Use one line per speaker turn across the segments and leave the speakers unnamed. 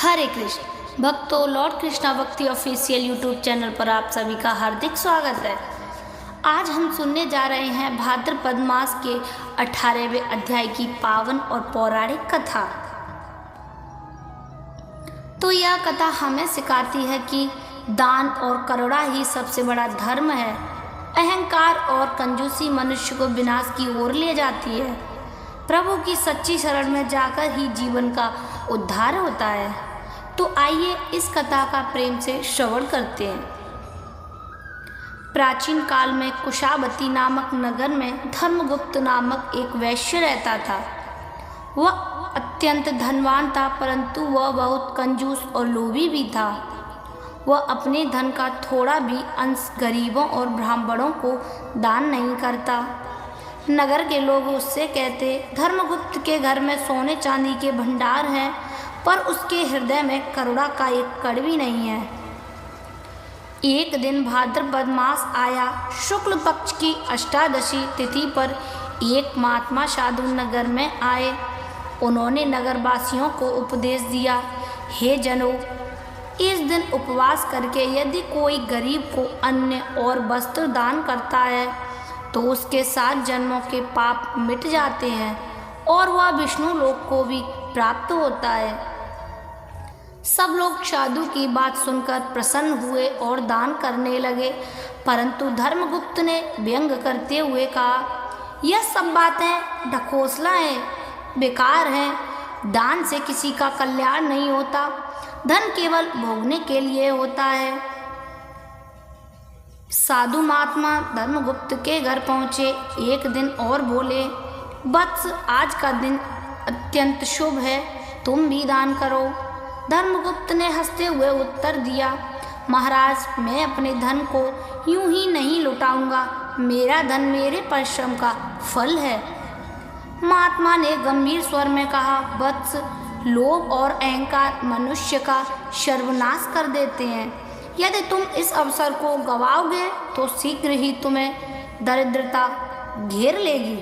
हरे कृष्ण भक्तों, लॉर्ड कृष्णा भक्ति official YouTube channel पर आप सभी का हार्दिक स्वागत है। आज हम सुनने जा रहे हैं भाद्रपद मास के 18वें अध्याय की पावन और पौराणिक कथा। तो यह कथा हमें सिखाती है कि दान और करुणा ही सबसे बड़ा धर्म है। अहंकार और कंजूसी मनुष्य को विनाश की ओर ले जाती है। प्रभु की सच्ची शरण में जाकर ही जीवन का उद्धार होता है। तो आइए इस कथा का प्रेम से श्रवण करते हैं। प्राचीन काल में कुशावती नामक नगर में धर्मगुप्त नामक एक वैश्य रहता था। वह अत्यंत धनवान था, परंतु वह बहुत कंजूस और लोभी भी था। वह अपने धन का थोड़ा भी अंश गरीबों और ब्राह्मणों को दान नहीं करता। नगर के लोग उससे कहते, धर्मगुप्त के घर में सोने चांदी के भंडार हैं, पर उसके हृदय में करुणा का एक कण भी नहीं है। एक दिन भाद्रपद मास आया। शुक्ल पक्ष की अष्टादशी तिथि पर एक महात्मा साधु नगर में आए। उन्होंने नगरवासियों को उपदेश दिया, हे जनों, इस दिन उपवास करके यदि कोई गरीब को अन्न और वस्त्र दान करता है तो उसके 7 जन्मों के पाप मिट जाते हैं और वह विष्णु लोक को भी प्राप्त होता है। सब लोग साधु की बात सुनकर प्रसन्न हुए और दान करने लगे, परंतु धर्मगुप्त ने व्यंग करते हुए कहा, यह सब बातें ढकोसला हैं, बेकार हैं। दान से किसी का कल्याण नहीं होता, धन केवल भोगने के लिए होता है। साधु महात्मा धर्मगुप्त के घर पहुँचे। एक दिन और बोले, वत्स, आज का दिन अत्यंत शुभ है, तुम भी दान करो। धर्मगुप्त ने हंसते हुए उत्तर दिया, महाराज, मैं अपने धन को यूं ही नहीं लुटाऊंगा, मेरा धन मेरे परिश्रम का फल है। महात्मा ने गंभीर स्वर में कहा, वत्स, लोभ और अहंकार मनुष्य का सर्वनाश कर देते हैं। यदि तुम इस अवसर को गवाओगे तो शीघ्र ही तुम्हें दरिद्रता घेर लेगी।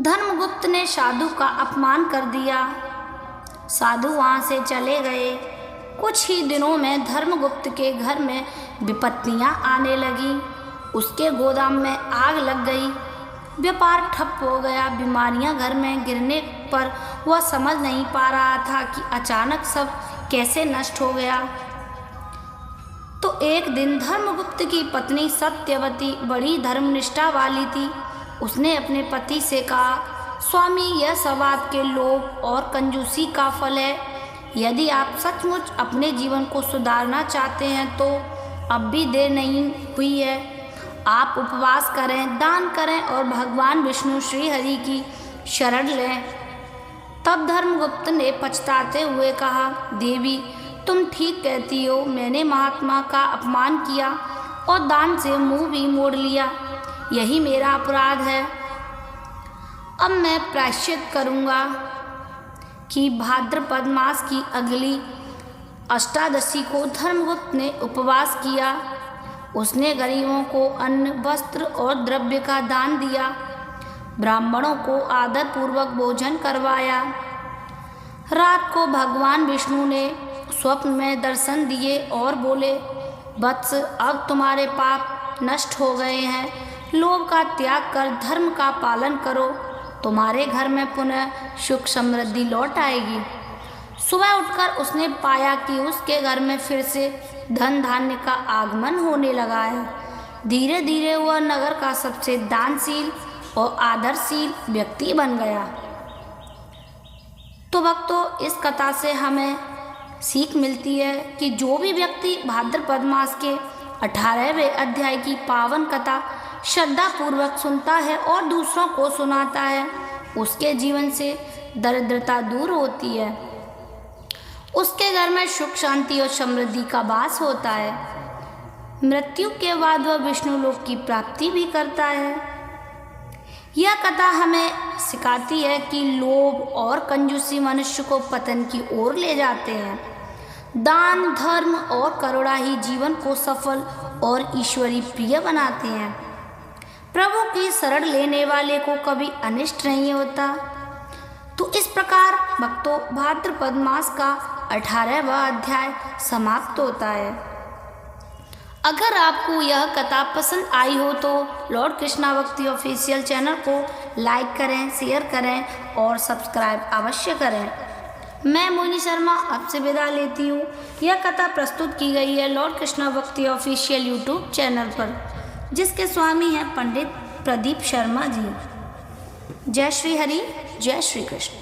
धर्मगुप्त ने साधु का अपमान कर दिया। साधु वहाँ से चले गए। कुछ ही दिनों में धर्मगुप्त के घर में विपत्तियाँ आने लगी। उसके गोदाम में आग लग गई, व्यापार ठप हो गया। बीमारियाँ घर में गिरने पर वह समझ नहीं पा रहा था कि अचानक सब कैसे नष्ट हो गया। तो एक दिन धर्मगुप्त की पत्नी सत्यवती बड़ी धर्मनिष्ठा वाली थी। उसने अपने पति से कहा, स्वामी, यह सब आपके लोभ और कंजूसी का फल है। यदि आप सचमुच अपने जीवन को सुधारना चाहते हैं तो अब भी देर नहीं हुई है। आप उपवास करें, दान करें और भगवान विष्णु श्री हरि की शरण लें। तब धर्मगुप्त ने पछताते हुए कहा, देवी, तुम ठीक कहती हो, मैंने महात्मा का अपमान किया और दान से मुंह भी मोड़ लिया, यही मेरा अपराध है। अब मैं प्रायश्चित करूँगा। कि भाद्रपद मास की अगली अष्टादशी को धर्मगुप्त ने उपवास किया। उसने गरीबों को अन्न, वस्त्र और द्रव्य का दान दिया। ब्राह्मणों को आदर पूर्वक भोजन करवाया। रात को भगवान विष्णु ने स्वप्न में दर्शन दिए और बोले, वत्स, अब तुम्हारे पाप नष्ट हो गए हैं। लोभ का त्याग कर धर्म का पालन करो, तुम्हारे घर में पुनः सुख समृद्धि लौट आएगी। सुबह उठकर उसने पाया कि उसके घर में फिर से धन धान्य का आगमन होने लगा है। धीरे धीरे वह नगर का सबसे दानशील और आदरशील व्यक्ति बन गया। तो भक्तों, इस कथा से हमें सीख मिलती है कि जो भी व्यक्ति भाद्रपद मास के 18वें अध्याय की पावन कथा श्रद्धा पूर्वक सुनता है और दूसरों को सुनाता है, उसके जीवन से दरिद्रता दूर होती है। उसके घर में सुख, शांति और समृद्धि का वास होता है। मृत्यु के बाद वह विष्णु लोक की प्राप्ति भी करता है। यह कथा हमें सिखाती है कि लोभ और कंजूसी मनुष्य को पतन की ओर ले जाते हैं। दान, धर्म और करुणा ही जीवन को सफल और ईश्वरीय प्रिय बनाते हैं। प्रभु की शरण लेने वाले को कभी अनिष्ट नहीं होता। तो इस प्रकार भक्तों भाद्रपद मास का 18वां अध्याय समाप्त होता है। अगर आपको यह कथा पसंद आई हो तो लॉर्ड कृष्णा भक्ति ऑफिशियल चैनल को लाइक करें, शेयर करें और सब्सक्राइब अवश्य करें। मैं मोहिनी शर्मा आपसे विदा लेती हूँ। यह कथा प्रस्तुत की गई है लॉर्ड कृष्णा भक्ति ऑफिशियल यूट्यूब चैनल पर, जिसके स्वामी हैं पंडित प्रदीप शर्मा जी। जय श्री हरि, जय श्री कृष्ण।